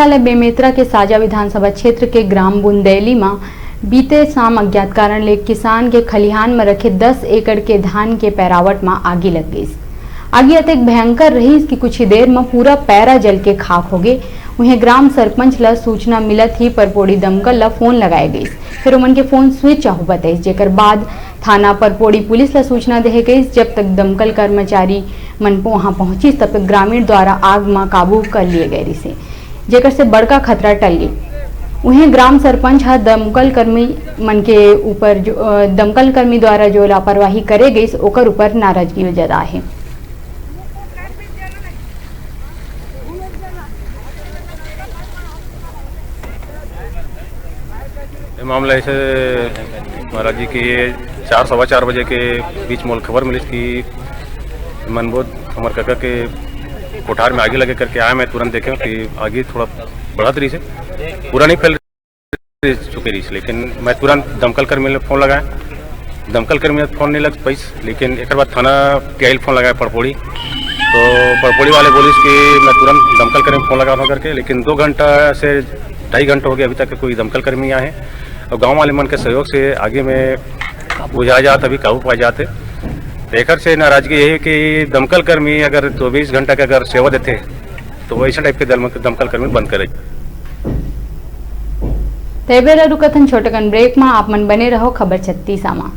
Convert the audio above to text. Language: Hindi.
वाला बेमेतरा के साजा विधानसभा क्षेत्र के ग्राम बुंदेली में बीते शाम अज्ञात कारण ले किसान के खलिहान में रखे 10 एकड़ के धान के पैरावट में आगी लग गई। आगी अत्यंत भयंकर रही कि कुछ ही देर में पूरा पैरा जल के खाक हो गए। उन्हें ग्राम सरपंच ला सूचना मिलत ही परपोड़ी दमकल ला फोन लगाए गई, फिर उमन के फोन स्विच ऑफ बताई, जेकर बाद थाना परपोड़ी पुलिस ला सूचना दे गई। जब तक दमकल कर्मचारी मन वहां पहुंची तब तक ग्रामीण द्वारा आग में काबू कर लिए गए से, जेकर से बड़का खतरा टल गई। उन्हें ग्राम सरपंच दमकल कर्मी मन के ऊपर दमकल कर्मी द्वारा जो लापरवाही करे गई ओकर ऊपर नाराजगी जता है। मामला ऐसे महाराज जी की 4-4:15 बजे के बीच मोल खबर मिली कि मनबोध हमारे काका के कोठार में आगे लगे करके आया। मैं तुरंत देखे कि आगे थोड़ा बढ़ा तरी से पूरा नहीं फैल चुके रही, लेकिन मैं तुरंत दमकल कर्मी ने फोन लगाया। दमकल कर्मी फोन नहीं लग पाई, लेकिन एक बाद थाना टीआई फोन लगाया परपोड़ी, तो परपोड़ी वाले बोली कि मैं तुरंत दमकल कर्मी फोन लगा करके, लेकिन 2 घंटा से 2.5 घंटा हो गया अभी तक कोई दमकल कर्मी आए हैं। और गांव वाले मन के सहयोग से आगे में बुझा जाते, अभी काबू पाए जाते। देखकर से नाराजगी यही है कि दमकल कर्मी अगर 24 घंटा का अगर सेवा देते तो वैसा टाइप के दमकल कर्मी बंद करे। तेबेरा रुकथन छोटकन ब्रेक में आप मन बने रहो खबर 36 में।